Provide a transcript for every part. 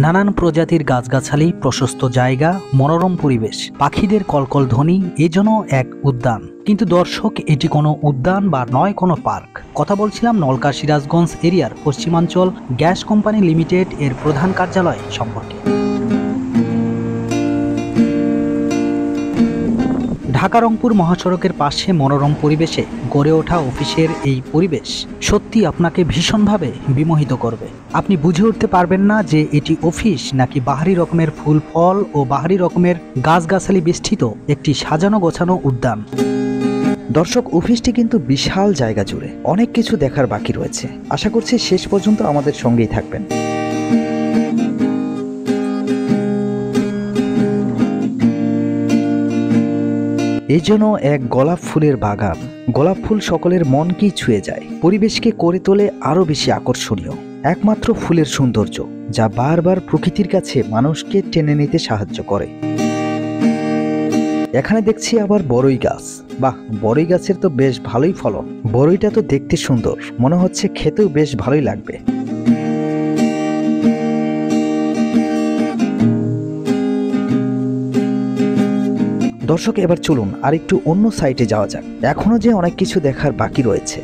নানান প্রজাতির গাছগাছালি, প্রশস্ত জায়গা, মনোরম পরিবেশ, পাখিদের কলকল ধ্বনি, এ যেন এক উদ্যান। কিন্তু দর্শক, এটি কোনো উদ্যান বা নয় কোনো পার্ক। কথা বলছিলাম নলকা সিরাজগঞ্জ এরিয়ার পশ্চিমাঞ্চল গ্যাস কোম্পানি লিমিটেড এর প্রধান কার্যালয় সম্পর্কে। ঢাকা রংপুর মহাসড়কের পাশে মনোরম পরিবেশে গড়ে ওঠা অফিসের এই পরিবেশ সত্যি আপনাকে ভীষণভাবে বিমোহিত করবে। আপনি বুঝে উঠতে পারবেন না যে এটি অফিস নাকি বাহারি রকমের ফুল ফল ও বাহারি রকমের গাছগাছালি বেষ্টিত একটি সাজানো গোছানো উদ্যান। দর্শক, অফিসটি কিন্তু বিশাল জায়গা জুড়ে অনেক কিছু দেখার বাকি রয়েছে। আশা করছি শেষ পর্যন্ত আমাদের সঙ্গেই থাকবেন। এই যেন এক গোলাপ ফুলের বাগান। গোলাপ ফুল সকলের মনকেই ছুঁয়ে যায়, পরিবেশকে করে তোলে আরো বেশি আকর্ষণীয়। একমাত্র ফুলের সৌন্দর্য যা বারবার প্রকৃতির কাছে মানুষকে টেনে নিতে সাহায্য করে। এখানে দেখছি আবার বড়ই গাছ। বাহ, বড়ই গাছের তো বেশ ভালোই ফলন। বড়ইটা তো দেখতে সুন্দর, মনে হচ্ছে খেতেও বেশ ভালোই লাগবে। দর্শক, এবার চলুন আর একটু অন্য সাইটে যাওয়া যাক। এখনো যে অনেক কিছু দেখার বাকি রয়েছে।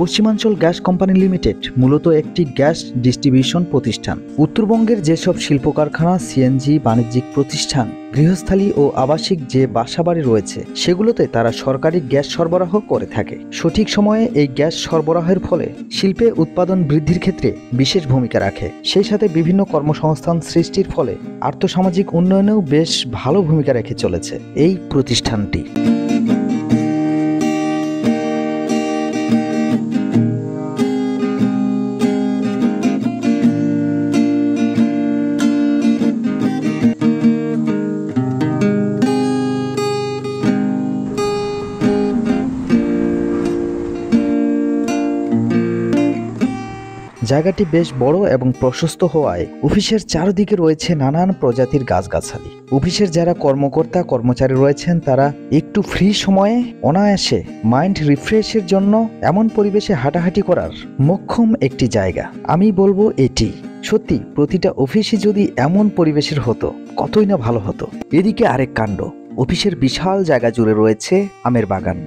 পশ্চিমাঞ্চল গ্যাস কোম্পানি লিমিটেড মূলত একটি গ্যাস ডিস্ট্রিবিউশন প্রতিষ্ঠান। উত্তরবঙ্গের যেসব শিল্প কারখানা, সিএনজি, বাণিজ্যিক প্রতিষ্ঠান, গৃহস্থালী ও আবাসিক যে বাসাবাড়ি রয়েছে সেগুলোতে তারা সরকারি গ্যাস সরবরাহ করে থাকে। সঠিক সময়ে এই গ্যাস সরবরাহের ফলে শিল্পে উৎপাদন বৃদ্ধির ক্ষেত্রে বিশেষ ভূমিকা রাখে। সেই সাথে বিভিন্ন কর্মসংস্থান সৃষ্টির ফলে আর্থসামাজিক উন্নয়নেও বেশ ভালো ভূমিকা রেখে চলেছে এই প্রতিষ্ঠানটি। জায়গাটি বেশ বড় এবং প্রশস্ত হওয়ায় অফিসের চারদিকে রয়েছে নানান প্রজাতির গাছগাছালি। অফিসের যারা কর্মকর্তা কর্মচারী রয়েছেন তারা একটু ফ্রি সময়ে অনায়াসে মাইন্ড রিফ্রেশের জন্য এমন পরিবেশে হাঁটাহাঁটি করার মোক্ষম একটি জায়গা। আমি বলবো এটি সত্যি প্রতিটা অফিসে যদি এমন পরিবেশের হতো কতই না ভালো হতো। এদিকে আরেক কাণ্ড, অফিসের বিশাল জায়গা জুড়ে রয়েছে আমের বাগান।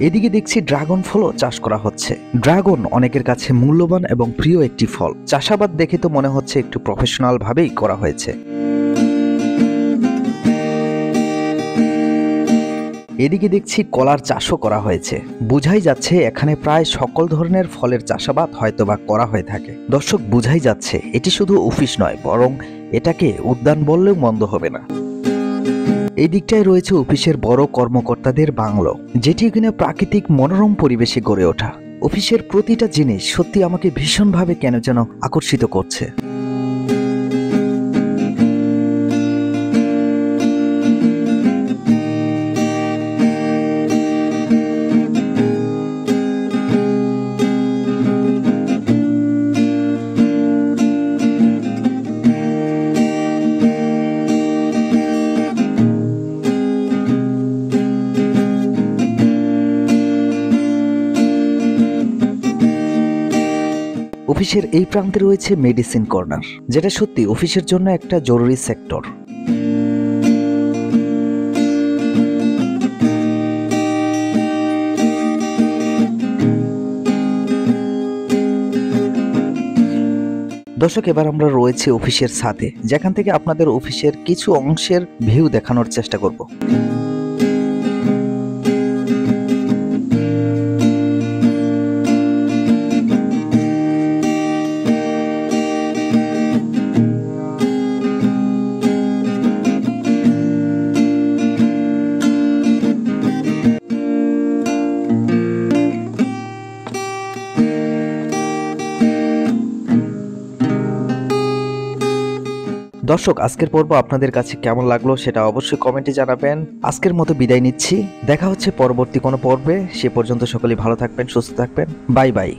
এদিকে দেখছি ড্রাগন ফলও চাষ করা হচ্ছে। ড্রাগন অনেকের কাছে মূল্যবান এবং প্রিয় একটি ফল। চাষাবাদ দেখে তো মনে হচ্ছে একটু প্রফেশনাল ভাবেই করা হয়েছে। এদিকে দেখছি কলার চাষও করা হয়েছে। বোঝাই যাচ্ছে এখানে প্রায় সকল ধরনের ফলের চাষাবাদ হয়তোবা করা হয়ে থাকে। দর্শক, বোঝাই যাচ্ছে এটি শুধু অফিস নয়, বরং এটাকে উদ্যান বললেও মন্দ হবে না। এই দিকটায় রয়েছে অফিসের বড় কর্মকর্তাদের বাংলো, যেটি কিনা প্রাকৃতিক মনোরম পরিবেশে গড়ে ওঠা। অফিসের প্রতিটা জিনিস সত্যি আমাকে ভীষণভাবে কেন যেন আকর্ষিত করছে। অফিসের এই প্রান্তে রয়েছে মেডিসিন কর্নার, যেটা সত্যি অফিসের জন্য একটা জরুরি সেক্টর। দর্শক, এবার আমরা রয়েছে অফিসের ছাদে, যেখান থেকে আপনাদের অফিসের কিছু অংশের ভিউ দেখানোর চেষ্টা করব। দর্শক, আজকের পর্ব আপনাদের কাছে কেমন লাগলো সেটা অবশ্যই কমেন্টে জানাবেন। আজকের মতো বিদায় নিচ্ছি, দেখা হচ্ছে পরবর্তী কোনো পর্বে। সে পর্যন্ত সকলেই ভালো থাকবেন, সুস্থ থাকবেন। Bye bye.